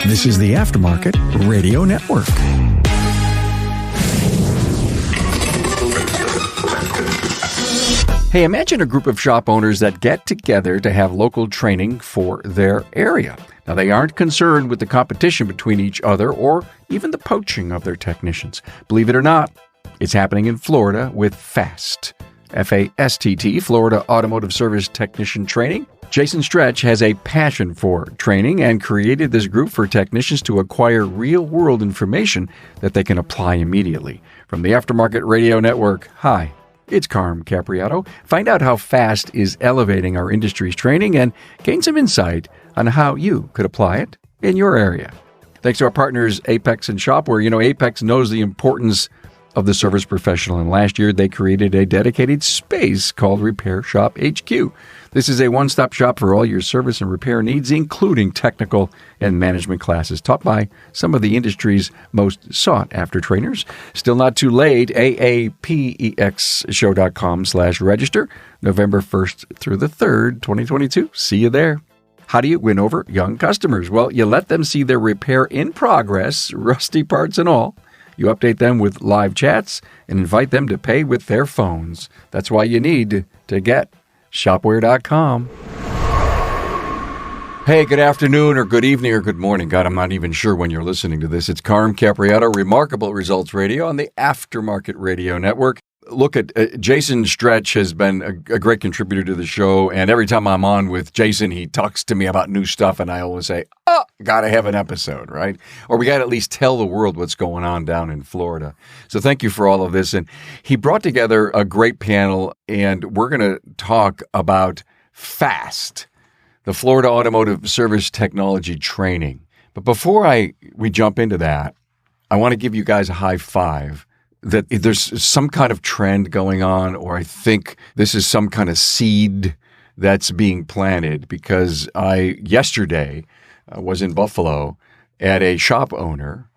This is the Aftermarket Radio Network. Hey, imagine a group of shop owners that get together to have local training for their area. Now, they aren't concerned with the competition between each other or even the poaching of their technicians. Believe it or not, it's happening in Florida with FASTT, F-A-S-T-T, Florida Automotive Service Technician Training. Jason Stretch has a passion for training and created this group for technicians to acquire real-world information that they can apply immediately. From the Aftermarket Radio Network, hi. It's Carm Capriotto. Find out how FASTT is elevating our industry's training and gain some insight on how you could apply it in your area. Thanks to our partners, Apex and Shopware. You know, Apex knows the importance of the service professional, and last year they created a dedicated space called Repair Shop HQ. This is a one-stop shop for all your service and repair needs, including technical and management classes taught by some of the industry's most sought-after trainers. Still not too late. aapexshow.com/register, November 1st through the 3rd, 2022. See you there. How do you win over young customers? Well, you let them see their repair in progress, rusty parts and all. You update them with live chats and invite them to pay with their phones. That's why you need to get Shopware.com. Hey, good afternoon or good evening or good morning. God, I'm not even sure when you're listening to this. It's Carm Capriotto, Remarkable Results Radio on the Aftermarket Radio Network. Look at Jason Stretch has been a great contributor to the show, and every time I'm on with Jason, he talks to me about new stuff, and I always say, gotta have an episode, right? Or we gotta at least tell the world what's going on down in Florida. So thank you for all of this. And he brought together a great panel, and we're going to talk about FASTT, the Florida Automotive Service Technology Training. But before we jump into that, I want to give you guys a high five that there's some kind of trend going on, or I think this is some kind of seed that's being planted, because I yesterday was in Buffalo at a shop owner,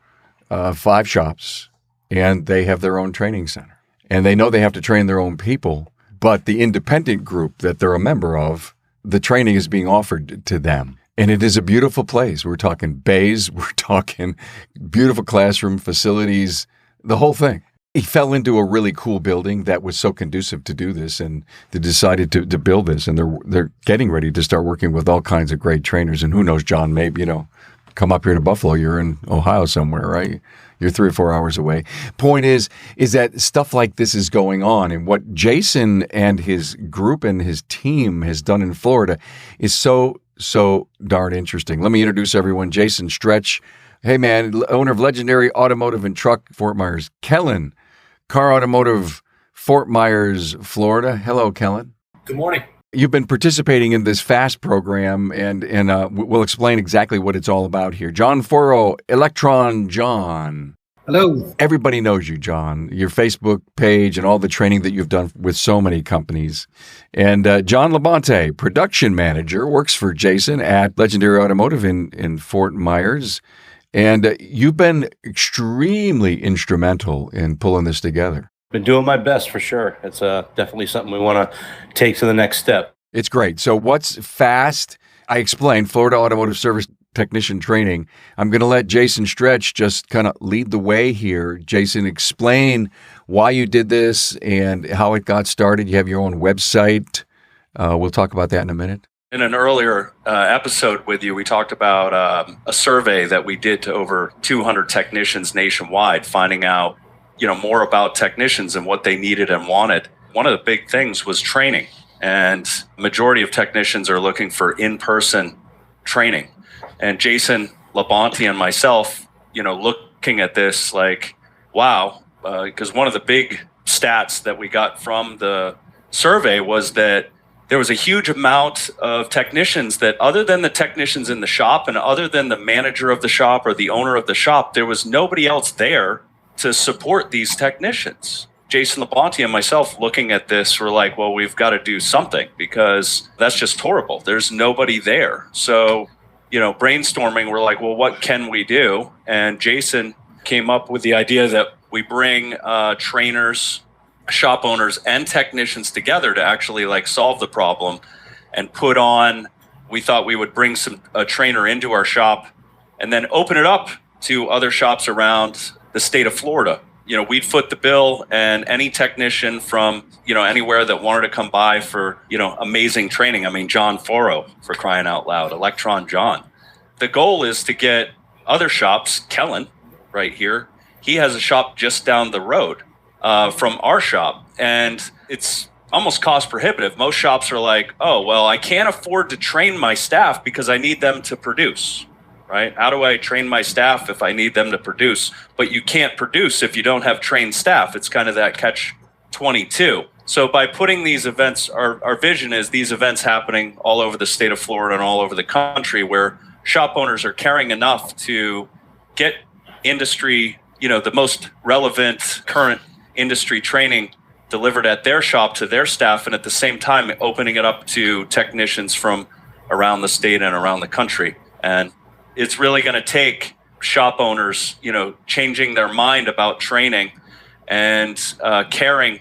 5 shops, and they have their own training center. And they know they have to train their own people, but the independent group that they're a member of, the training is being offered to them. And it is a beautiful place. We're talking bays, we're talking beautiful classroom facilities, the whole thing. He fell into a really cool building that was so conducive to do this, and they decided to build this, and they're getting ready to start working with all kinds of great trainers. And who knows, John, maybe, come up here to Buffalo. You're in Ohio somewhere, right? You're 3 or 4 hours away. Point is that stuff like this is going on, and what Jason and his group and his team has done in Florida is so darn interesting. Let me introduce everyone. Jason Stretch. Hey, man, owner of legendary automotive and truck, Fort Myers. Kellyn Karr Automotive, Fort Myers, Florida. Hello, Kellyn. Good morning. You've been participating in this FASTT program, and we'll explain exactly what it's all about here. John Forro, Electron John. Hello. Everybody knows you, John, your Facebook page and all the training that you've done with so many companies. And John Labonte, production manager, works for Jason at Legendary Automotive in Fort Myers. And you've been extremely instrumental in pulling this together. Been doing my best for sure. It's definitely something we want to take to the next step. It's great. So what's FASTT? I explained, Florida Automotive Service Technician Training. I'm going to let Jason Stretch just kind of lead the way here. Jason, explain why you did this and how it got started. You have your own website. We'll talk about that in a minute. In an earlier episode with you, we talked about a survey that we did to over 200 technicians nationwide, finding out, more about technicians and what they needed and wanted. One of the big things was training, and majority of technicians are looking for in-person training. And Jason Labonte and myself, looking at this like, wow, because one of the big stats that we got from the survey was that there was a huge amount of technicians that, other than the technicians in the shop and other than the manager of the shop or the owner of the shop, there was nobody else there to support these technicians. Jason Labonte and myself looking at this were like, well, we've got to do something because that's just horrible. There's nobody there. So, brainstorming, we're like, well, what can we do? And Jason came up with the idea that we bring trainers, shop owners, and technicians together to actually solve the problem and put on we thought we would bring a trainer into our shop and then open it up to other shops around the state of Florida. We'd foot the bill, and any technician from, anywhere that wanted to come by for, amazing training. I mean, John Forro, for crying out loud, Electron John. The goal is to get other shops, Kellyn, right here, he has a shop just down the road from our shop, and it's almost cost prohibitive. Most shops are like, oh, well, I can't afford to train my staff because I need them to produce. Right? How do I train my staff if I need them to produce? But you can't produce if you don't have trained staff. It's kind of that catch-22. So by putting these events, our vision is these events happening all over the state of Florida and all over the country, where shop owners are caring enough to get industry, the most relevant current industry training delivered at their shop to their staff, and at the same time opening it up to technicians from around the state and around the country. And it's really going to take shop owners, changing their mind about training and caring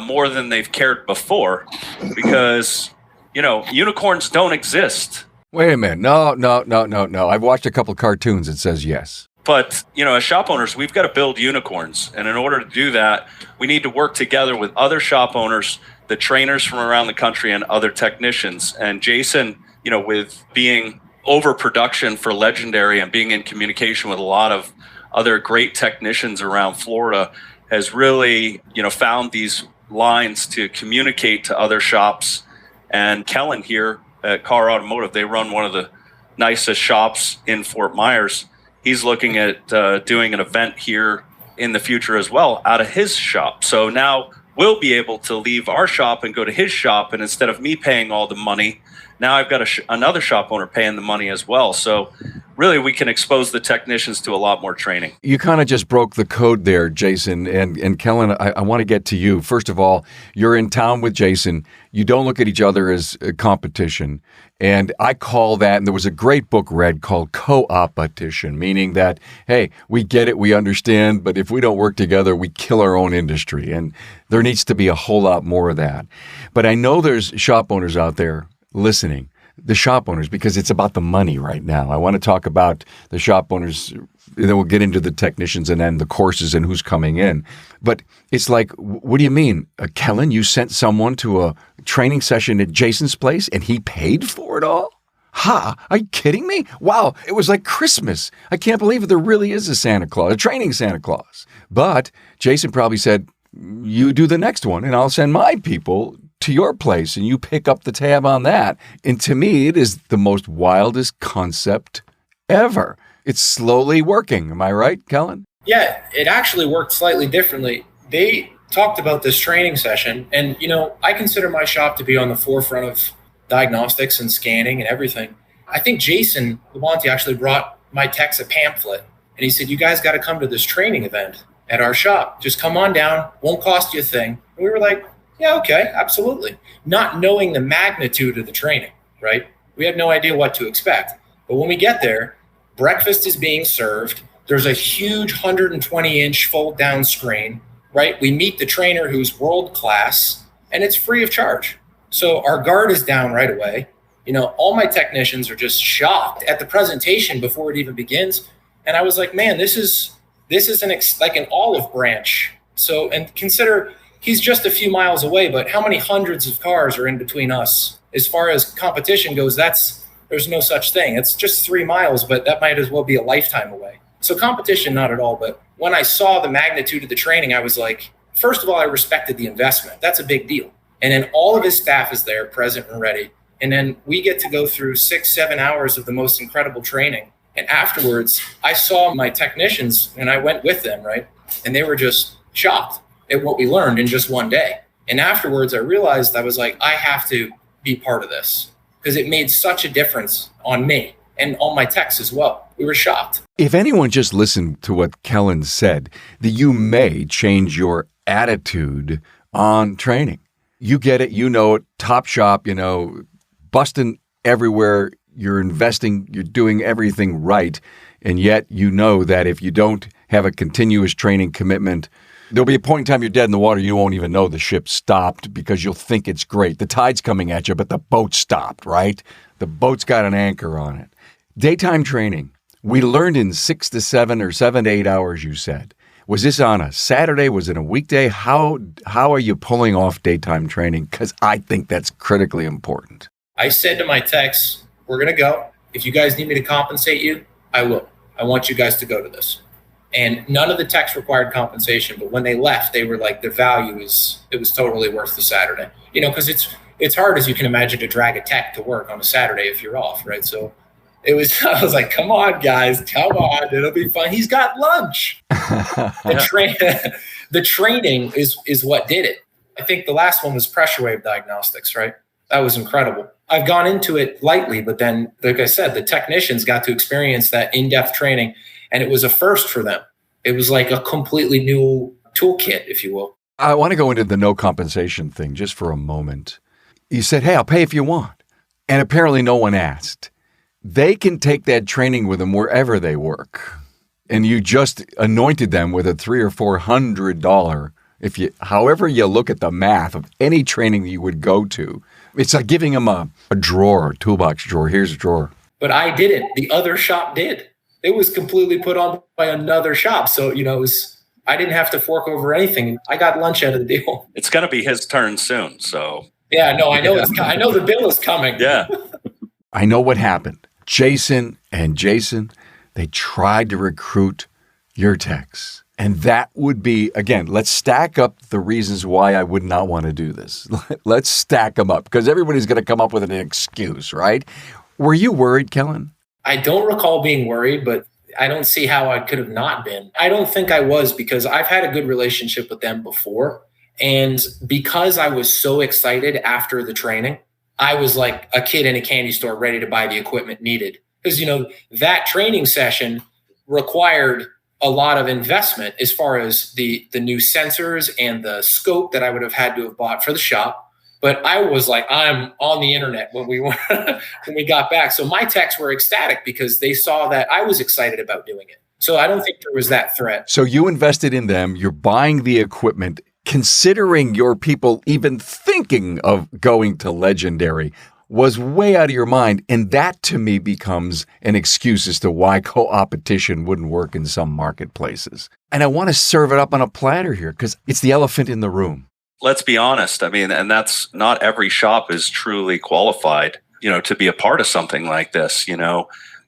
more than they've cared before, because, unicorns don't exist. Wait a minute. No. I've watched a couple of cartoons that says yes. But, as shop owners, we've got to build unicorns. And in order to do that, we need to work together with other shop owners, the trainers from around the country, and other technicians. And Jason, with being overproduction for Legendary and being in communication with a lot of other great technicians around Florida, has really, found these lines to communicate to other shops. And Kellyn here at Karr Automotive, they run one of the nicest shops in Fort Myers. He's looking at doing an event here in the future as well out of his shop. So now we'll be able to leave our shop and go to his shop, and instead of me paying all the money, now I've got another shop owner paying the money as well. So really, we can expose the technicians to a lot more training. You kind of just broke the code there, Jason. And Kellyn, I want to get to you. First of all, you're in town with Jason. You don't look at each other as a competition. And I call that, and there was a great book read called Co-opetition, meaning that, hey, we get it, we understand, but if we don't work together, we kill our own industry. And there needs to be a whole lot more of that. But I know there's shop owners out there listening, the shop owners, because it's about the money right now. I want to talk about the shop owners, then we'll get into the technicians and then the courses and who's coming in. But it's like, what do you mean? Kellyn, you sent someone to a training session at Jason's place and he paid for it all? Ha! Are you kidding me? Wow, it was like Christmas. I can't believe it. There really is a Santa Claus, a training Santa Claus. But Jason probably said, you do the next one and I'll send my people to your place and you pick up the tab on that. And to me, it is the most wildest concept ever. It's slowly working. Am I right, Kellyn? Yeah, it actually worked slightly differently. They talked about this training session, and I consider my shop to be on the forefront of diagnostics and scanning and everything. I think Jason Labonte actually brought my techs a pamphlet, and he said, you guys got to come to this training event at our shop. Just come on down, won't cost you a thing. And we were like, yeah, okay, absolutely. Not knowing the magnitude of the training, right? We had no idea what to expect. But when we get there, breakfast is being served. There's a huge 120-inch fold-down screen, right? We meet the trainer who's world-class, and it's free of charge. So our guard is down right away. All my technicians are just shocked at the presentation before it even begins. And I was like, man, this is like an olive branch. So, and consider he's just a few miles away, but how many hundreds of cars are in between us? As far as competition goes, there's no such thing. It's just 3 miles, but that might as well be a lifetime away. So competition, not at all. But when I saw the magnitude of the training, I was like, first of all, I respected the investment. That's a big deal. And then all of his staff is there, present and ready. And then we get to go through 6-7 hours of the most incredible training. And afterwards, I saw my technicians and I went with them, right? And they were just shocked at what we learned in just one day. And afterwards, I realized I was like, I have to be part of this because it made such a difference on me and on my techs as well. We were shocked. If anyone just listened to what Kellyn said, that you may change your attitude on training. You get it, you know it, top shop, busting everywhere, you're investing, you're doing everything right. And yet you know that if you don't have a continuous training commitment, there'll be a point in time you're dead in the water. You won't even know the ship stopped because you'll think it's great. The tide's coming at you, but the boat stopped, right? The boat's got an anchor on it. Daytime training. We learned in 6 to 7 or 7 to 8 hours, you said. Was this on a Saturday? Was it a weekday? How are you pulling off daytime training? Because I think that's critically important. I said to my techs, we're going to go. If you guys need me to compensate you, I will. I want you guys to go to this. And none of the techs required compensation, but when they left, they were like, the value it was totally worth the Saturday. Because it's hard, as you can imagine, to drag a tech to work on a Saturday if you're off, right? So I was like, come on, guys, come on, it'll be fun. He's got lunch. The training is what did it. I think the last one was pressure wave diagnostics, right? That was incredible. I've gone into it lightly, but then, like I said, the technicians got to experience that in-depth training, and it was a first for them. It was like a completely new toolkit, if you will. I want to go into the no compensation thing just for a moment. You said, hey, I'll pay if you want. And apparently no one asked. They can take that training with them wherever they work. And you just anointed them with a $300 or $400, however you look at the math of any training that you would go to. It's like giving them a drawer, a toolbox drawer. Here's a drawer. But I didn't. The other shop did. It was completely put on by another shop. So, I didn't have to fork over anything. I got lunch out of the deal. It's going to be his turn soon. So yeah, no, I know I know the bill is coming. Yeah. I know what happened. Jason, they tried to recruit your techs. And that would be, again, let's stack up the reasons why I would not want to do this. Let's stack them up, because everybody's going to come up with an excuse, right? Were you worried, Kellyn? I don't recall being worried, but I don't see how I could have not been. I don't think I was, because I've had a good relationship with them before. And because I was so excited after the training, I was like a kid in a candy store ready to buy the equipment needed. Because, that training session required a lot of investment as far as the new sensors and the scope that I would have had to have bought for the shop. But I was like, I'm on the internet when we got back. So my techs were ecstatic because they saw that I was excited about doing it. So I don't think there was that threat. So you invested in them. You're buying the equipment, considering your people even thinking of going to Legendary was way out of your mind. And that to me becomes an excuse as to why co-opetition wouldn't work in some marketplaces. And I want to serve it up on a platter here because it's the elephant in the room. Let's be honest. I mean, and that's not every shop is truly qualified, to be a part of something like this,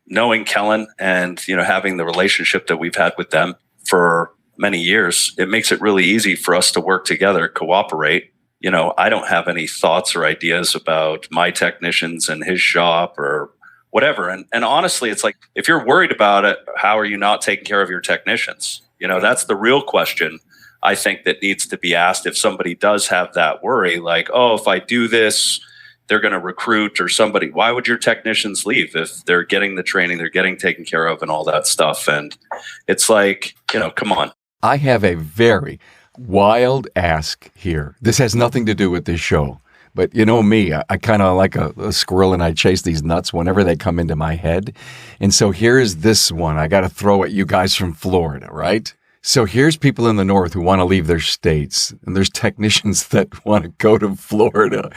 knowing Kellyn and, having the relationship that we've had with them for many years, it makes it really easy for us to work together, cooperate. I don't have any thoughts or ideas about my technicians and his shop or whatever. And honestly, it's like, if you're worried about it, how are you not taking care of your technicians? That's the real question I think that needs to be asked if somebody does have that worry, like, oh, if I do this, they're going to recruit or somebody. Why would your technicians leave if they're getting the training, they're getting taken care of and all that stuff? And it's like, come on. I have a very wild ask here. This has nothing to do with this show. But you know me, I kind of like a squirrel and I chase these nuts whenever they come into my head. And so here's this one I got to throw at you guys from Florida, right? So here's people in the north who want to leave their states, and there's technicians that want to go to Florida,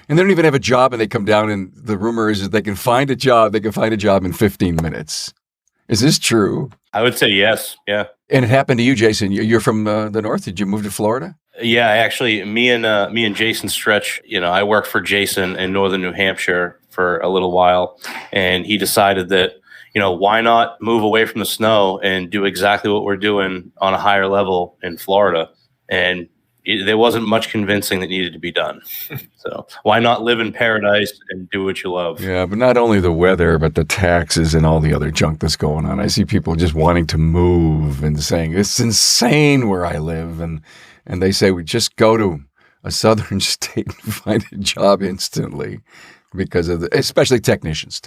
and they don't even have a job, and they come down, and the rumor is that they can find a job. They can find a job in 15 minutes. Is this true? I would say yes. Yeah. And it happened to you, Jason. You're from the north. Did you move to Florida? Yeah, actually, me and Jason Stretch. I worked for Jason in northern New Hampshire for a little while, and he decided that, why not move away from the snow and do exactly what we're doing on a higher level in Florida? And there wasn't much convincing that needed to be done. So why not live in paradise and do what you love? Yeah, but not only the weather, but the taxes and all the other junk that's going on. I see people just wanting to move and saying, it's insane where I live. And they say, we just go to a southern state and find a job instantly. Because of especially technicians,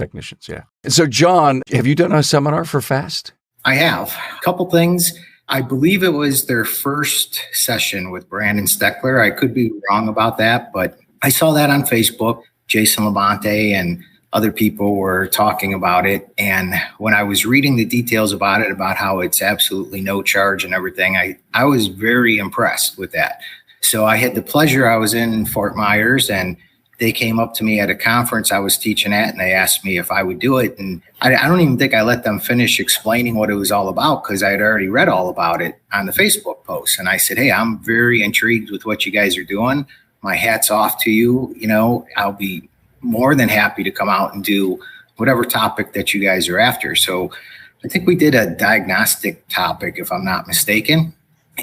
yeah. So, John, have you done a seminar for FASTT? I have. A couple things. I believe it was their first session with Brandon Steckler. I could be wrong about that, but I saw that on Facebook. Jason Labonte and other people were talking about it. And when I was reading the details about it, about how it's absolutely no charge and everything, I was very impressed with that. So I had the pleasure, I was in Fort Myers, and they came up to me at a conference I was teaching at, and they asked me if I would do it. And I don't even think I let them finish explaining what it was all about, because I had already read all about it on the Facebook post. And I said, hey, I'm very intrigued with what you guys are doing. My hat's off to you. I'll be more than happy to come out and do whatever topic that you guys are after. So I think we did a diagnostic topic, if I'm not mistaken.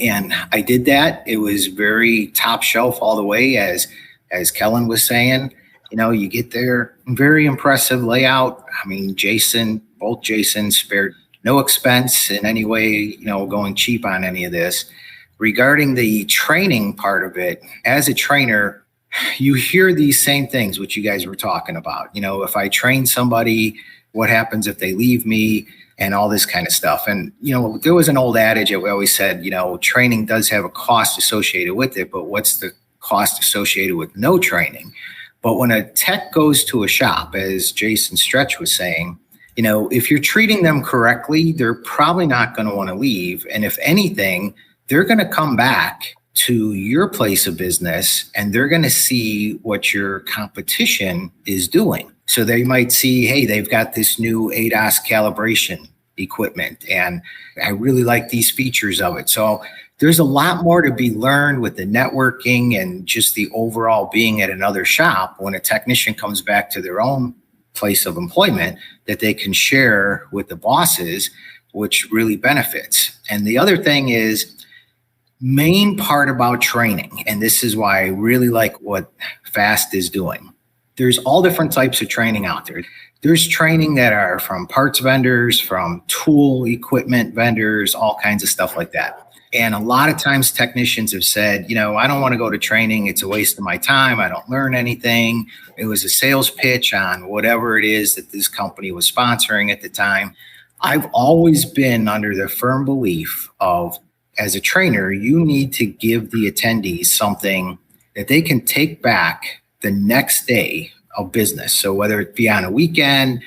And I did that. It was very top shelf all the way, as Kellyn was saying. You get there, very impressive layout. I mean, both Jason spared no expense in any way, going cheap on any of this. Regarding the training part of it, as a trainer, you hear these same things, which you guys were talking about. If I train somebody, what happens if they leave me, and all this kind of stuff. And, there was an old adage that we always said, training does have a cost associated with it, but what's the cost associated with no training? But when a tech goes to a shop, as Jason Stretch was saying, if you're treating them correctly, they're probably not going to want to leave. And if anything, they're going to come back to your place of business, and they're going to see what your competition is doing. So they might see, hey, they've got this new ADAS calibration equipment, and I really like these features of it. So there's a lot more to be learned with the networking and just the overall being at another shop when a technician comes back to their own place of employment that they can share with the bosses, which really benefits. And the other thing is, main part about training, and this is why I really like what FASTT is doing. There's all different types of training out there. There's training that are from parts vendors, from tool equipment vendors, all kinds of stuff like that. And a lot of times technicians have said, I don't want to go to training. It's a waste of my time. I don't learn anything. It was a sales pitch on whatever it is that this company was sponsoring at the time. I've always been under the firm belief of, as a trainer, you need to give the attendees something that they can take back the next day of business. So whether it be on a weekend,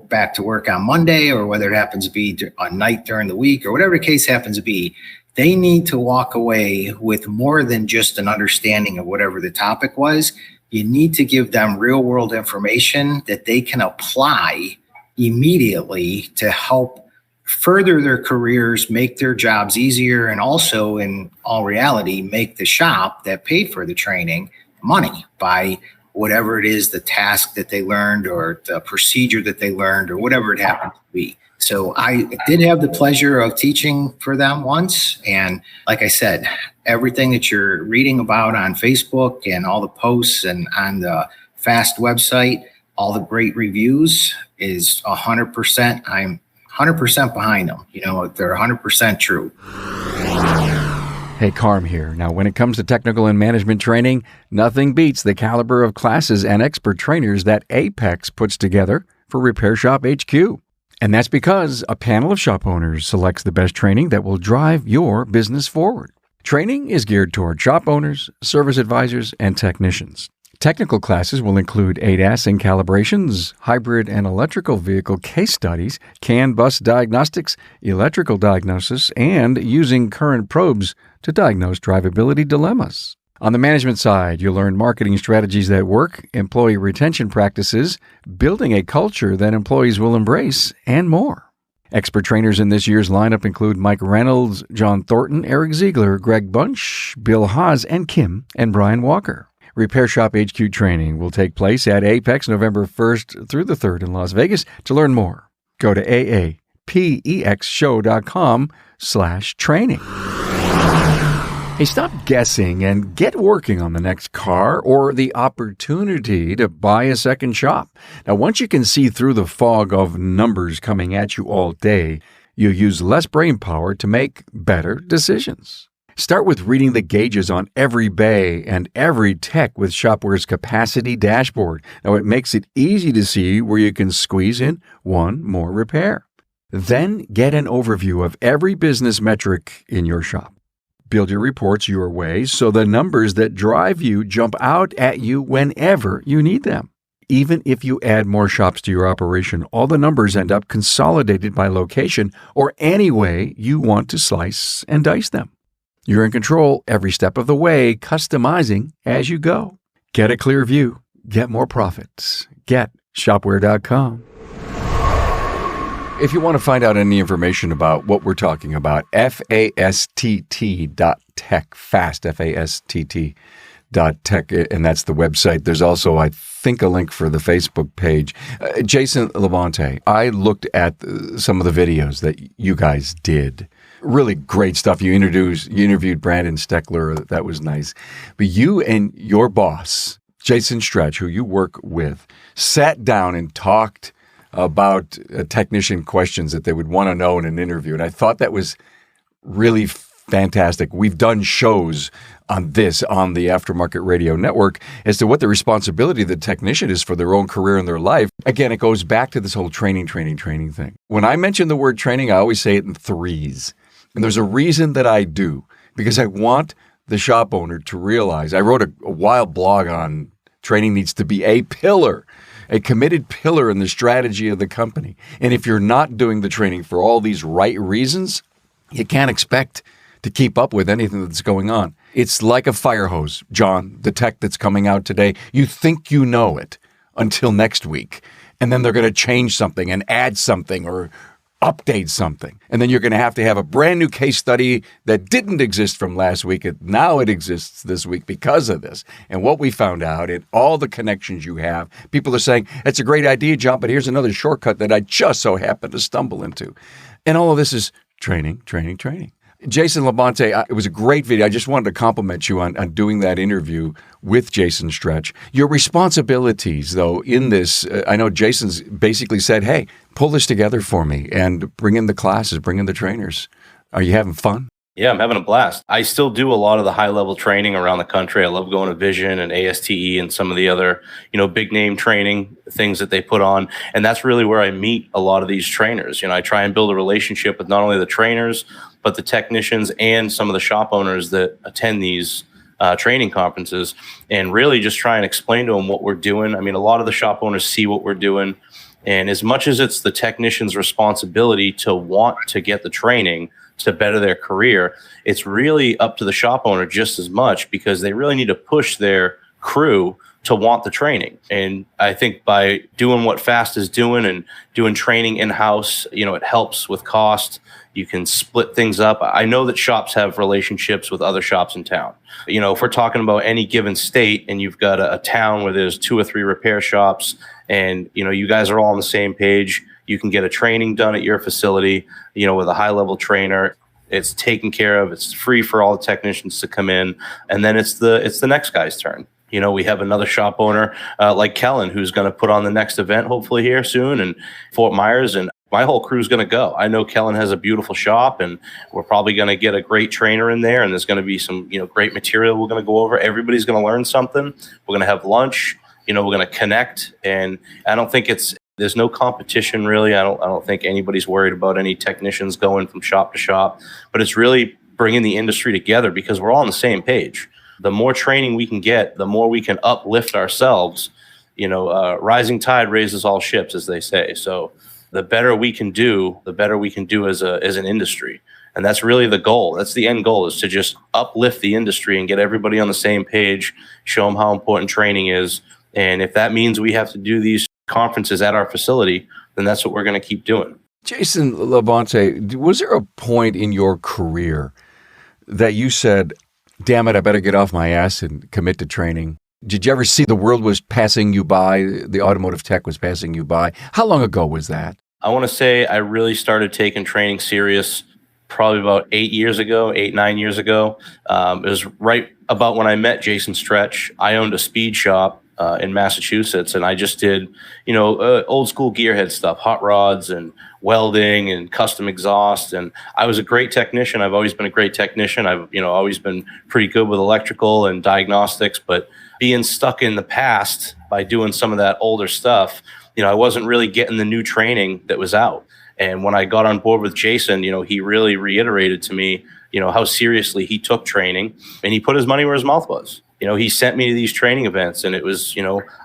back to work on Monday, or whether it happens to be a night during the week, or whatever the case happens to be, they need to walk away with more than just an understanding of whatever the topic was. You need to give them real world information that they can apply immediately to help further their careers, make their jobs easier, and also, in all reality, make the shop that paid for the training money by whatever it is, the task that they learned or the procedure that they learned or whatever it happens to be. So I did have the pleasure of teaching for them once. And like I said, everything that you're reading about on Facebook and all the posts and on the FASTT website, all the great reviews is 100%. I'm 100% behind them. They're 100% true. Hey, Karm here. Now, when it comes to technical and management training, nothing beats the caliber of classes and expert trainers that Apex puts together for Repair Shop HQ. And that's because a panel of shop owners selects the best training that will drive your business forward. Training is geared toward shop owners, service advisors, and technicians. Technical classes will include ADAS and calibrations, hybrid and electrical vehicle case studies, CAN bus diagnostics, electrical diagnosis, and using current probes to diagnose drivability dilemmas. On the management side, you'll learn marketing strategies that work, employee retention practices, building a culture that employees will embrace, and more. Expert trainers in this year's lineup include Mike Reynolds, John Thornton, Eric Ziegler, Greg Bunch, Bill Haas, and Kim and Brian Walker. Repair Shop HQ training will take place at Apex November 1st through the 3rd in Las Vegas. To learn more, go to aapexshow.com/training. Hey, stop guessing and get working on the next car or the opportunity to buy a second shop. Now, once you can see through the fog of numbers coming at you all day, you'll use less brain power to make better decisions. Start with reading the gauges on every bay and every tech with Shopware's Capacity Dashboard. Now, it makes it easy to see where you can squeeze in one more repair. Then get an overview of every business metric in your shop. Build your reports your way so the numbers that drive you jump out at you whenever you need them. Even if you add more shops to your operation, all the numbers end up consolidated by location or any way you want to slice and dice them. You're in control every step of the way, customizing as you go. Get a clear view get more profits. Get shopware.com. If you want to find out any information about what we're talking about, FASTT.tech, FASTT.tech, and that's the website. There's also, I think, a link for the Facebook page. Jason Labonte, I looked at some of the videos that you guys did. Really great stuff. You interviewed Brandon Steckler. That was nice. But you and your boss, Jason Stretch, who you work with, sat down and talked about technician questions that they would want to know in an interview. And I thought that was really fantastic. We've done shows on this on the Aftermarket Radio Network as to what the responsibility of the technician is for their own career and their life. Again, it goes back to this whole training thing. When I mention the word training, I always say it in threes. And there's a reason that I do, because I want the shop owner to realize, I wrote a wild blog on training needs to be a pillar, a committed pillar in the strategy of the company. And if you're not doing the training for all these right reasons, you can't expect to keep up with anything that's going on. It's like a fire hose, John, the tech that's coming out today. You think you know it until next week, and then they're going to change something and add something or update something. And then you're going to have a brand new case study that didn't exist from last week. Now it exists this week because of this. And what we found out, in all the connections you have, people are saying, that's a great idea, John, but here's another shortcut that I just so happened to stumble into. And all of this is training. Jason Labonte, it was a great video. I just wanted to compliment you on doing that interview with Jason Stretch. Your responsibilities, though, in this, I know Jason's basically said, hey, pull this together for me and bring in the classes, bring in the trainers. Are you having fun? Yeah, I'm having a blast. I still do a lot of the high-level training around the country. I love going to Vision and ASTE and some of the other, big-name training things that they put on. And that's really where I meet a lot of these trainers. I try and build a relationship with not only the trainers, but the technicians and some of the shop owners that attend these training conferences, and really just try and explain to them what we're doing. I mean, a lot of the shop owners see what we're doing. And as much as it's the technician's responsibility to want to get the training to better their career, it's really up to the shop owner just as much, because they really need to push their crew to want the training. And I think by doing what FAST is doing and doing training in-house, it helps with cost. You can split things up. I know that shops have relationships with other shops in town. If we're talking about any given state and you've got a town where there's 2 or 3 repair shops and, you guys are all on the same page, you can get a training done at your facility, with a high-level trainer. It's taken care of. It's free for all the technicians to come in. And then it's the next guy's turn. We have another shop owner like Kellyn, who's going to put on the next event, hopefully here soon, in Fort Myers. And my whole crew's going to go. I know Kellyn has a beautiful shop, and we're probably going to get a great trainer in there. And there's going to be some, great material we're going to go over. Everybody's going to learn something. We're going to have lunch. We're going to connect. And I don't think there's no competition, really. I don't think anybody's worried about any technicians going from shop to shop, but it's really bringing the industry together because we're all on the same page. The more training we can get, the more we can uplift ourselves. Rising tide raises all ships, as they say. So the better we can do, as an industry. And that's really the goal. That's the end goal, is to just uplift the industry and get everybody on the same page, show them how important training is. And if that means we have to do these conferences at our facility, then that's what we're going to keep doing. Jason Labonte, was there a point in your career that you said, damn it, I better get off my ass and commit to training? Did you ever see the world was passing you by, the automotive tech was passing you by? How long ago was that? I want to say I really started taking training serious probably about 9 years ago. It was right about when I met Jason Stretch. I owned a speed shop in Massachusetts, and I just did, old school gearhead stuff, hot rods and welding and custom exhaust. And I was a great technician. I've always been a great technician. I've, always been pretty good with electrical and diagnostics, but being stuck in the past by doing some of that older stuff, I wasn't really getting the new training that was out. And when I got on board with Jason, he really reiterated to me, how seriously he took training, and he put his money where his mouth was. He sent me to these training events, and it was,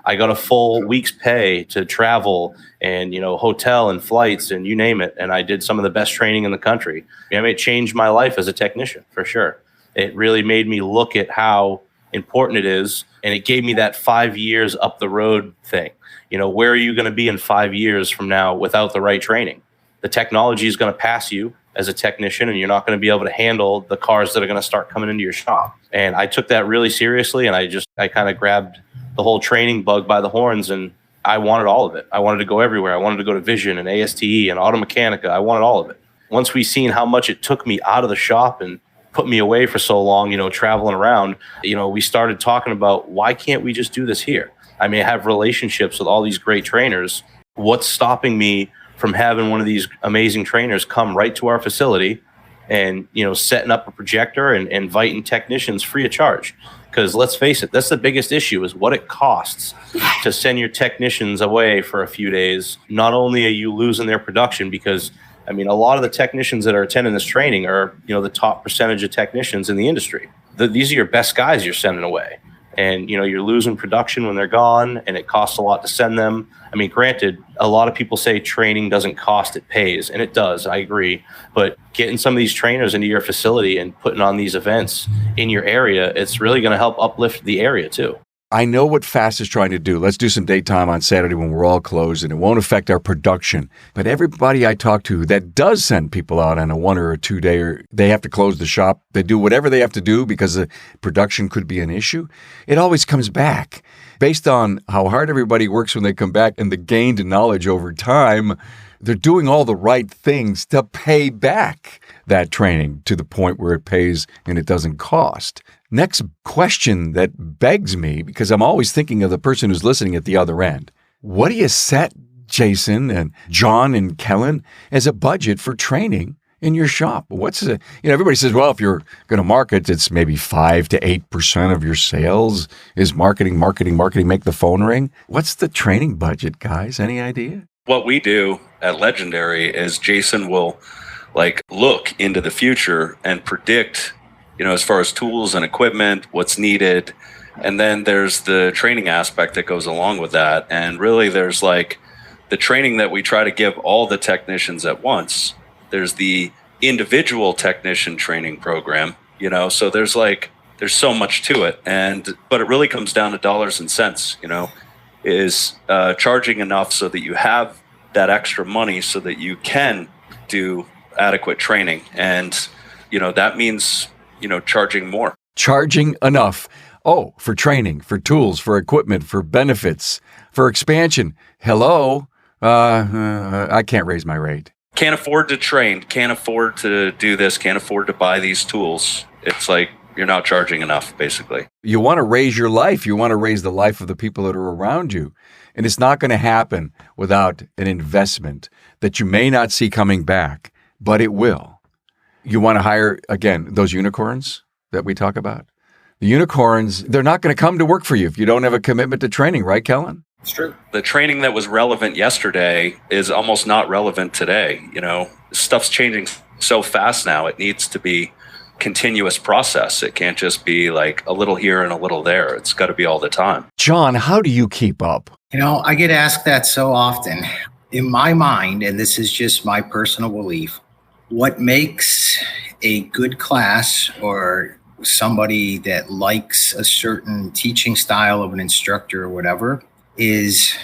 I got a full week's pay to travel and, hotel and flights and you name it. And I did some of the best training in the country. It changed my life as a technician, for sure. It really made me look at how important it is. And it gave me that 5 years up the road thing. Where are you going to be in 5 years from now without the right training? The technology is going to pass you as a technician, and you're not going to be able to handle the cars that are going to start coming into your shop. And I took that really seriously, and I kind of grabbed the whole training bug by the horns, and I wanted all of it. I wanted to go everywhere. I wanted to go to Vision and ASTE and Automechanica. I wanted all of it. Once we seen how much it took me out of the shop and put me away for so long, traveling around, we started talking about, why can't we just do this here? I have relationships with all these great trainers. What's stopping me from having one of these amazing trainers come right to our facility and, setting up a projector and inviting technicians free of charge? Because let's face it, that's the biggest issue, is what it costs to send your technicians away for a few days. Not only are you losing their production, because a lot of the technicians that are attending this training are, the top percentage of technicians in the industry. These are your best guys you're sending away. And, you're losing production when they're gone, and it costs a lot to send them. Granted, a lot of people say training doesn't cost, it pays. And it does, I agree. But getting some of these trainers into your facility and putting on these events in your area, it's really going to help uplift the area too. I know what FASTT is trying to do. Let's do some daytime on Saturday when we're all closed, and it won't affect our production. But everybody I talk to that does send people out on a 1 or a 2 day, or they have to close the shop, they do whatever they have to do because the production could be an issue, it always comes back. Based on how hard everybody works when they come back and the gained knowledge over time, they're doing all the right things to pay back that training to the point where it pays and it doesn't cost. Next question that begs me, because I'm always thinking of the person who's listening at the other end. What do you set, Jason and John and Kellyn, as a budget for training in your shop? Everybody says, well, if you're going to market, it's maybe 5 to 8% of your sales is marketing, make the phone ring. What's the training budget, guys? Any idea? What we do at Legendary is Jason will look into the future and predict, as far as tools and equipment, what's needed. And then there's the training aspect that goes along with that. And really there's the training that we try to give all the technicians at once. There's the individual technician training program, so there's so much to it. But it really comes down to dollars and cents, is charging enough so that you have that extra money so that you can do adequate training. And, that means, charging more. Charging enough. Oh, for training, for tools, for equipment, for benefits, for expansion. Hello? I can't raise my rate. Can't afford to train, can't afford to do this, can't afford to buy these tools. It's you're not charging enough, basically. You want to raise your life. You want to raise the life of the people that are around you. And it's not going to happen without an investment that you may not see coming back, but it will. You want to hire, again, those unicorns that we talk about. The unicorns, they're not going to come to work for you if you don't have a commitment to training, right, Kellyn? It's true. The training that was relevant yesterday is almost not relevant today. Stuff's changing so fast now. It needs to be continuous process. It can't just be a little here and a little there. It's got to be all the time. John, how do you keep up? I get asked that so often. In my mind, and this is just my personal belief, what makes a good class or somebody that likes a certain teaching style of an instructor or whatever is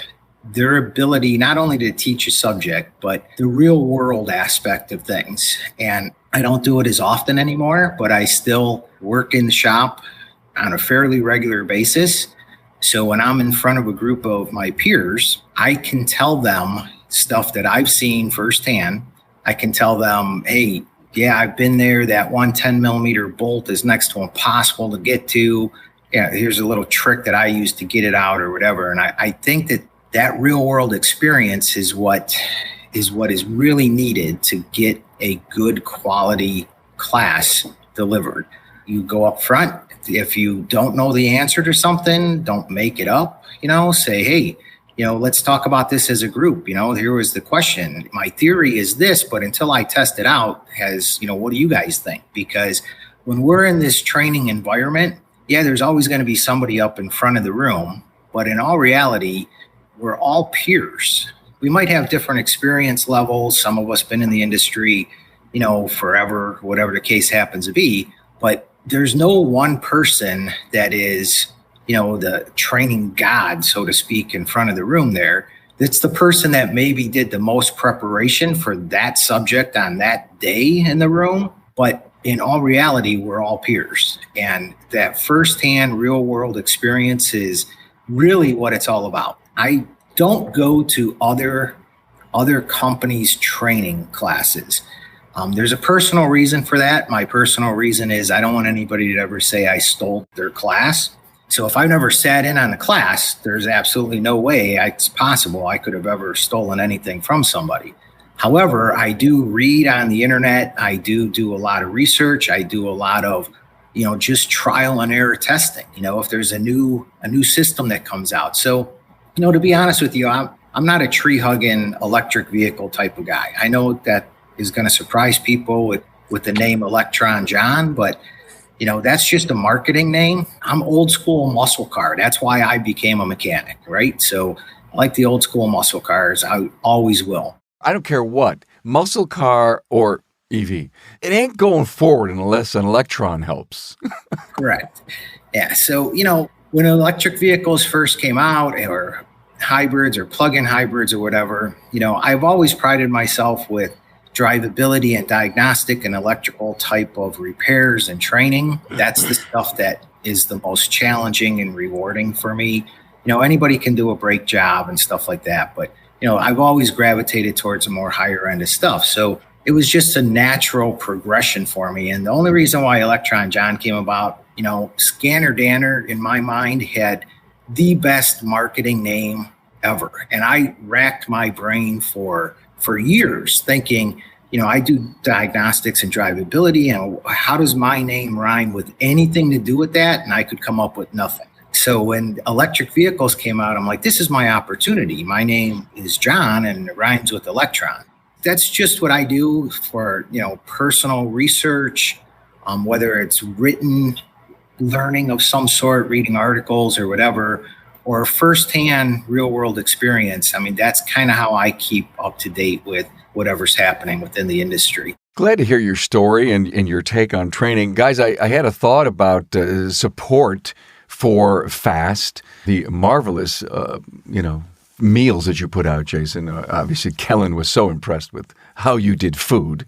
their ability not only to teach a subject, but the real world aspect of things. And I don't do it as often anymore, but I still work in the shop on a fairly regular basis. So when I'm in front of a group of my peers, I can tell them stuff that I've seen firsthand. I can tell them, hey, yeah, I've been there. That 110 millimeter bolt is next to impossible to get to. Yeah, here's a little trick that I use to get it out or whatever. And I think that real world experience is what is really needed to get a good quality class delivered. You go up front. If you don't know the answer to something, don't make it up, say, hey, let's talk about this as a group. Here was the question. My theory is this, but until I test it out, what do you guys think? Because when we're in this training environment, yeah, there's always going to be somebody up in front of the room, but in all reality, we're all peers. We might have different experience levels. Some of us been in the industry, forever, whatever the case happens to be, but there's no one person that is, the training god, so to speak, in front of the room there. It's the person that maybe did the most preparation for that subject on that day in the room. But in all reality, we're all peers. And that firsthand real world experience is really what it's all about. I don't go to other companies' training classes. There's a personal reason for that. My personal reason is I don't want anybody to ever say I stole their class. So if I've never sat in on a class, there's absolutely no way it's possible I could have ever stolen anything from somebody. However, I do read on the internet. I do a lot of research. I do a lot of, just trial and error testing, if there's a new system that comes out. So, to be honest with you, I'm not a tree hugging electric vehicle type of guy. I know that is going to surprise people with the name Electron John, but that's just a marketing name. I'm old school muscle car. That's why I became a mechanic, right? So I like the old school muscle cars. I always will. I don't care what, muscle car or EV. It ain't going forward unless an Electron helps. Correct. Yeah. So, when electric vehicles first came out, or hybrids or plug-in hybrids or whatever, I've always prided myself with drivability and diagnostic and electrical type of repairs and training. That's the stuff that is the most challenging and rewarding for me. Anybody can do a brake job and stuff like that, but I've always gravitated towards a more higher end of stuff. So it was just a natural progression for me. And the only reason why Electron John came about, Scanner Danner in my mind had the best marketing name ever. And I racked my brain for years thinking, I do diagnostics and drivability, and how does my name rhyme with anything to do with that? And I could come up with nothing. So when electric vehicles came out, I'm like, this is my opportunity. My name is John and it rhymes with electron. That's just what I do for, personal research, whether it's written learning of some sort, reading articles or whatever, or firsthand real world experience. I mean, that's kind of how I keep up to date with whatever's happening within the industry. Glad to hear your story and your take on training. Guys, I had a thought about support for FASTT, the marvelous, meals that you put out, Jason. Obviously, Kellyn was so impressed with how you did food.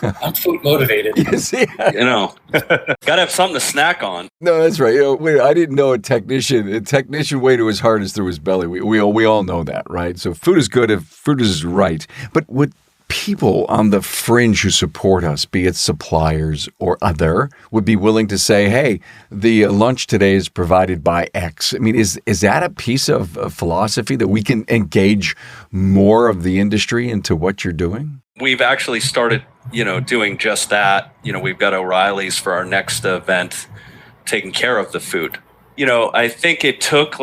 I'm food motivated. Yes, yeah. Gotta have something to snack on. No, that's right. I didn't know a technician way to his heart is through his belly. We all know that, right? So food is good if food is right. But would people on the fringe who support us, be it suppliers or other, would be willing to say, hey, the lunch today is provided by X? I mean, is that a piece of philosophy that we can engage more of the industry into what you're doing? We've actually started, doing just that. We've got O'Reilly's for our next event taking care of the food. I think it took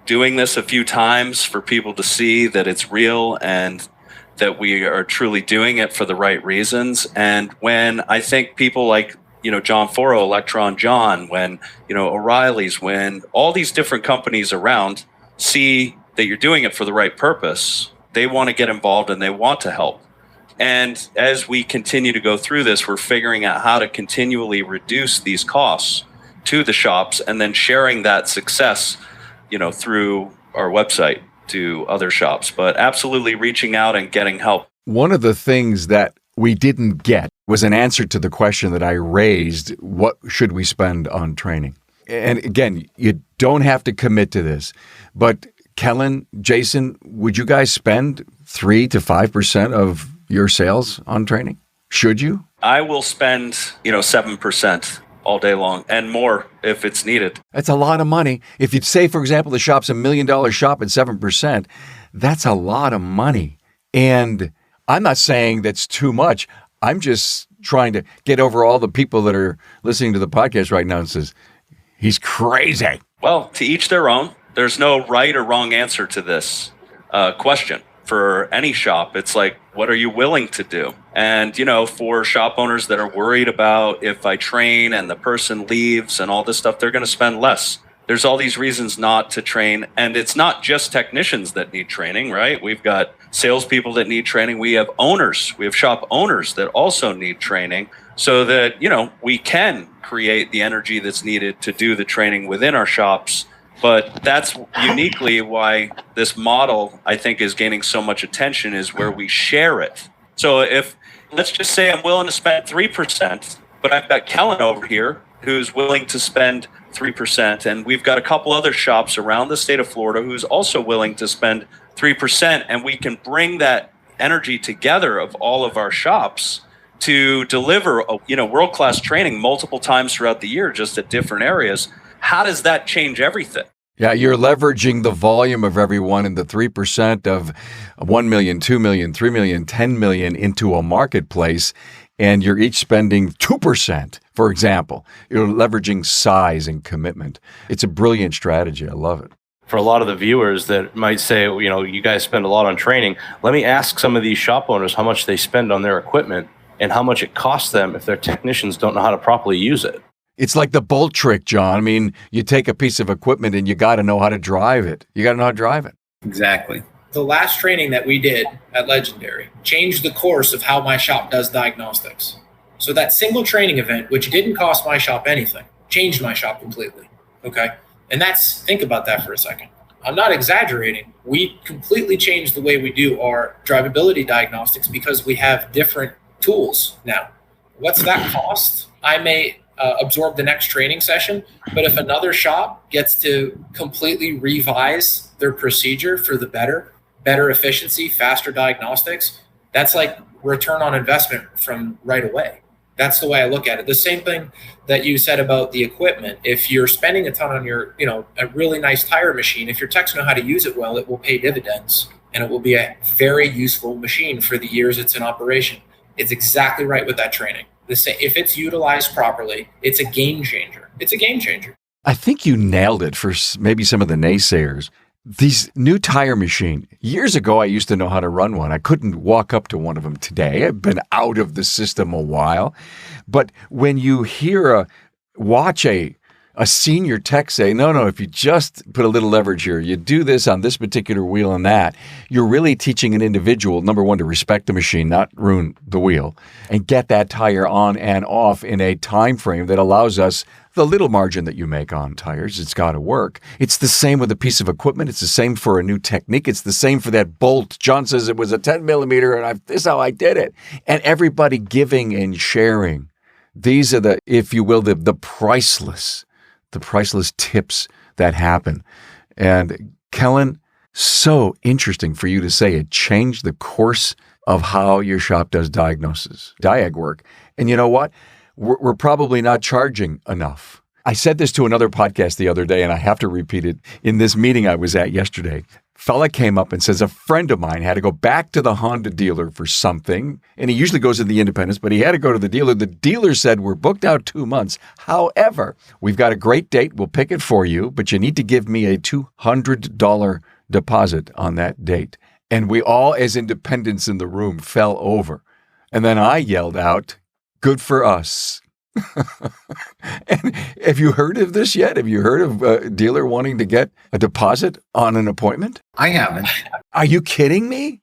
doing this a few times for people to see that it's real and that we are truly doing it for the right reasons. And when I think people like, John Forro, Electron John, when, O'Reilly's, when all these different companies around see that you're doing it for the right purpose, they want to get involved and they want to help. And as we continue to go through this, we're figuring out how to continually reduce these costs to the shops and then sharing that success, through our website to other shops, but absolutely reaching out and getting help. One of the things that we didn't get was an answer to the question that I raised, what should we spend on training? And again, you don't have to commit to this, but Kellyn, Jason, would you guys spend 3 to 5% of your sales on training? Should you? I will spend, 7% all day long and more if it's needed. That's a lot of money. If you'd say, for example, the shop's $1 million shop at 7%, that's a lot of money. And I'm not saying that's too much. I'm just trying to get over all the people that are listening to the podcast right now and says, he's crazy. Well, to each their own. There's no right or wrong answer to this question. For any shop, it's what are you willing to do? And, for shop owners that are worried about if I train and the person leaves and all this stuff, they're going to spend less. There's all these reasons not to train. And it's not just technicians that need training, right? We've got salespeople that need training. We have owners. We have shop owners that also need training so that, we can create the energy that's needed to do the training within our shops. But that's uniquely why this model, I think, is gaining so much attention, is where we share it. So if, let's just say I'm willing to spend 3%, but I've got Kellyn over here who's willing to spend 3%, and we've got a couple other shops around the state of Florida who's also willing to spend 3%, and we can bring that energy together of all of our shops to deliver world-class training multiple times throughout the year, just at different areas. How does that change everything? Yeah, you're leveraging the volume of everyone in the 3% of 1 million, 2 million, 3 million, 10 million into a marketplace, and you're each spending 2%, for example. You're leveraging size and commitment. It's a brilliant strategy. I love it. For a lot of the viewers that might say, you guys spend a lot on training, let me ask some of these shop owners how much they spend on their equipment and how much it costs them if their technicians don't know how to properly use it. It's like the bolt trick, John. I mean, you take a piece of equipment and you got to know how to drive it. You got to know how to drive it. Exactly. The last training that we did at Legendary changed the course of how my shop does diagnostics. So that single training event, which didn't cost my shop anything, changed my shop completely. Okay? And think about that for a second. I'm not exaggerating. We completely changed the way we do our drivability diagnostics because we have different tools now. What's that cost? I may absorb the next training session, but if another shop gets to completely revise their procedure for the better efficiency, faster diagnostics, that's like return on investment from right away. That's the way I look at it. The same thing that you said about the equipment. If you're spending a ton on your, a really nice tire machine, if your techs know how to use it well, it will pay dividends and it will be a very useful machine for the years it's in operation. It's exactly right with that training. If it's utilized properly, it's a game changer. It's a game changer. I think you nailed it for maybe some of the naysayers. These new tire machine, years ago, I used to know how to run one. I couldn't walk up to one of them today. I've been out of the system a while. But when you watch a senior tech say, no, if you just put a little leverage here, you do this on this particular wheel and that, you're really teaching an individual, number one, to respect the machine, not ruin the wheel, and get that tire on and off in a time frame that allows us the little margin that you make on tires. It's got to work. It's the same with a piece of equipment. It's the same for a new technique. It's the same for that bolt. John says it was a 10 millimeter and this is how I did it. And everybody giving and sharing. These are the, if you will, the priceless tips that happen. And Kellyn, so interesting for you to say it changed the course of how your shop does diag work. And you know what? We're probably not charging enough. I said this to another podcast the other day, and I have to repeat it. In this meeting I was at yesterday, fella came up and says a friend of mine had to go back to the Honda dealer for something, and he usually goes to the independents, but he had to go to the dealer. The dealer said, we're booked out 2 months. However, we've got a great date. We'll pick it for you, but you need to give me a $200 deposit on that date. And we all, as independents in the room, fell over. And then I yelled out, good for us. And have you heard of this yet? Have you heard of a dealer wanting to get a deposit on an appointment? I haven't. Are you kidding me?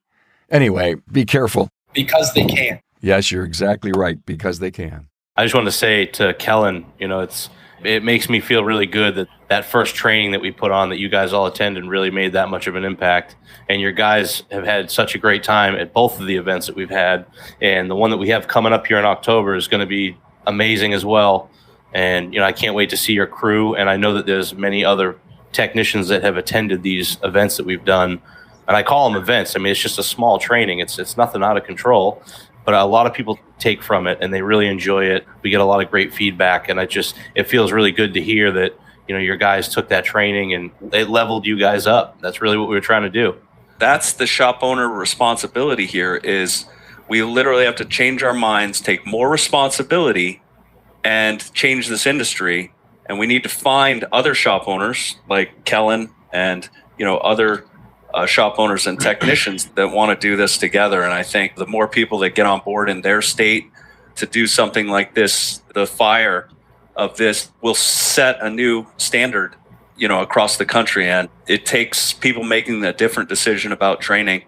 Anyway, be careful. Because they can. Yes, you're exactly right. Because they can. I just want to say to Kellyn, it makes me feel really good that first training that we put on that you guys all attended really made that much of an impact. And your guys have had such a great time at both of the events that we've had. And the one that we have coming up here in October is going to be amazing as well. And, I can't wait to see your crew. And I know that there's many other technicians that have attended these events that we've done. And I call them events. I mean, it's just a small training. It's nothing out of control. But a lot of people take from it and they really enjoy it. We get a lot of great feedback. And it feels really good to hear that, your guys took that training and they leveled you guys up. That's really what we were trying to do. That's the shop owner responsibility here, is we literally have to change our minds, take more responsibility, and change this industry. And we need to find other shop owners like Kellyn and, other shop owners and technicians that want to do this together. And I think the more people that get on board in their state to do something like this, the fire of this will set a new standard, across the country. And it takes people making a different decision about training.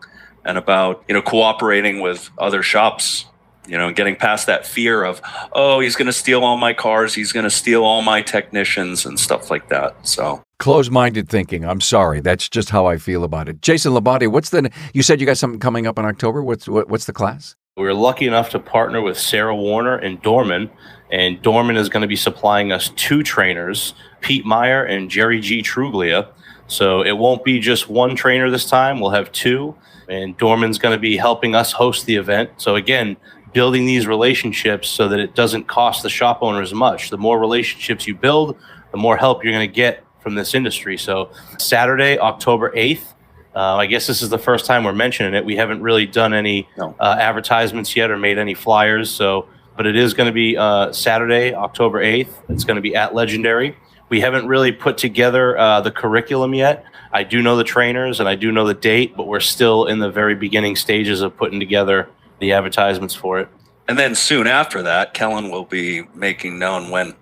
and about, cooperating with other shops, and getting past that fear of, oh, he's going to steal all my cars, he's going to steal all my technicians and stuff like that. So closed-minded thinking. I'm sorry. That's just how I feel about it. Jason Labonte, you said you got something coming up in October. What's the class? We were lucky enough to partner with Sarah Warner and Dorman, and Dorman is going to be supplying us 2 trainers, Pete Meyer and Jerry G. Truglia. So it won't be just one trainer this time. We'll have 2, and Dorman's going to be helping us host the event. So again, building these relationships so that it doesn't cost the shop owners much. The more relationships you build, the more help you're going to get from this industry. So Saturday, October 8th, I guess this is the first time we're mentioning it. We haven't really done any advertisements yet or made any flyers. But it is going to be Saturday, October 8th. It's going to be at Legendary. We haven't really put together the curriculum yet. I do know the trainers and I do know the date, but we're still in the very beginning stages of putting together the advertisements for it. And then soon after that, Kellyn will be making known when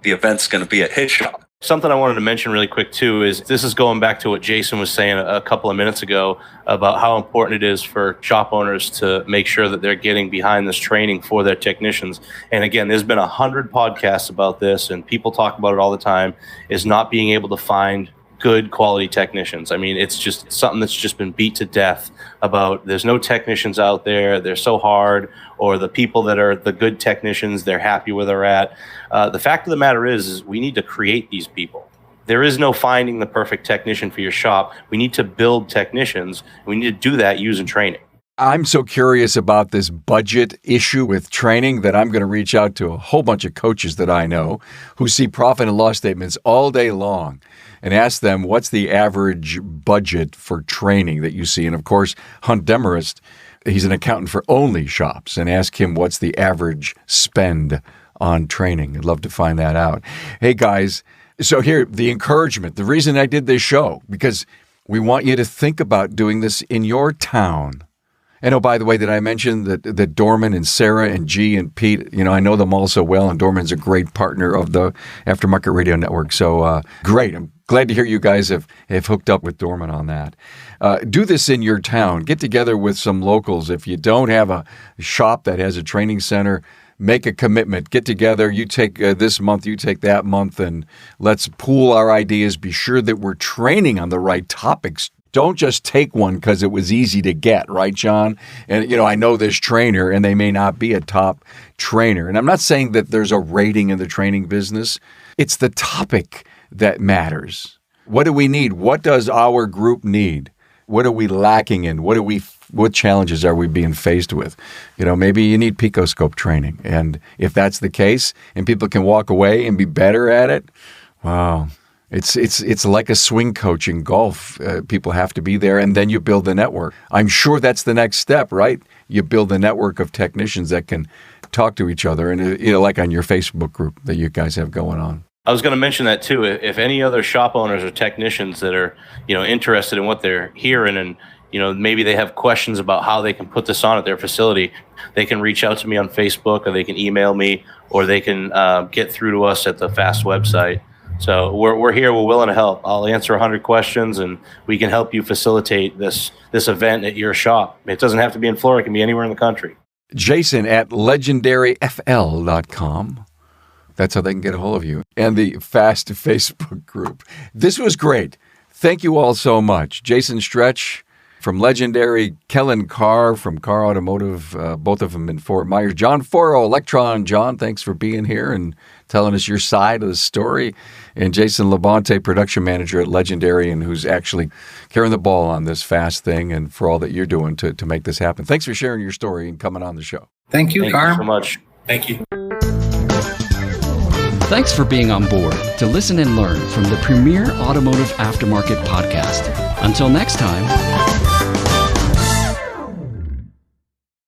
the event's going to be at his shop. Something I wanted to mention really quick, too, is this is going back to what Jason was saying a couple of minutes ago about how important it is for shop owners to make sure that they're getting behind this training for their technicians. And again, there's been 100 podcasts about this, and people talk about it all the time, is not being able to find good quality technicians. I mean, it's just something that's just been beat to death about there's no technicians out there, they're so hard, or the people that are the good technicians, they're happy where they're at. The fact of the matter is we need to create these people. There is no finding the perfect technician for your shop. We need to build technicians. We need to do that using training. I'm so curious about this budget issue with training that I'm going to reach out to a whole bunch of coaches that I know who see profit and loss statements all day long and ask them, what's the average budget for training that you see? And of course, Hunt Demarest, he's an accountant for only shops, and ask him what's the average spend on training. I'd love to find that out. Hey guys, so here, the encouragement, the reason I did this show, because we want you to think about doing this in your town. And oh, by the way, did I mention that Dorman and Sarah and G and Pete, I know them all so well, and Dorman's a great partner of the Aftermarket Radio Network. So great. I'm glad to hear you guys have hooked up with Dorman on that. Do this in your town. Get together with some locals. If you don't have a shop that has a training center, make a commitment. Get together. You take this month, you take that month, and let's pool our ideas. Be sure that we're training on the right topics. Don't just take one because it was easy to get, right, John? And, I know this trainer, and they may not be a top trainer. And I'm not saying that there's a rating in the training business. It's the topic that matters. What do we need? What does our group need? What are we lacking in? What challenges are we being faced with? Maybe you need picoscope training. And if that's the case, and people can walk away and be better at it, wow. It's like a swing coach in golf. People have to be there, and then you build the network. I'm sure that's the next step, right? You build a network of technicians that can talk to each other, and like on your Facebook group that you guys have going on. I was going to mention that too. If any other shop owners or technicians that are interested in what they're hearing, and maybe they have questions about how they can put this on at their facility, they can reach out to me on Facebook, or they can email me, or they can get through to us at the FASTT website. So we're here. We're willing to help. I'll answer 100 questions, and we can help you facilitate this event at your shop. It doesn't have to be in Florida. It can be anywhere in the country. Jason at legendaryfl.com. That's how they can get a hold of you. And the FASTT Facebook group. This was great. Thank you all so much. Jason Stretch from Legendary, Kellyn Karr from Karr Automotive, both of them in Fort Myers. John Forro, Electron John, thanks for being here and telling us your side of the story. And Jason Labonte, production manager at Legendary, and who's actually carrying the ball on this FASTT thing and for all that you're doing to make this happen. Thanks for sharing your story and coming on the show. Thank you, Karr. Thank you so much. Thank you. Thanks for being on board to listen and learn from the premier automotive aftermarket podcast. Until next time.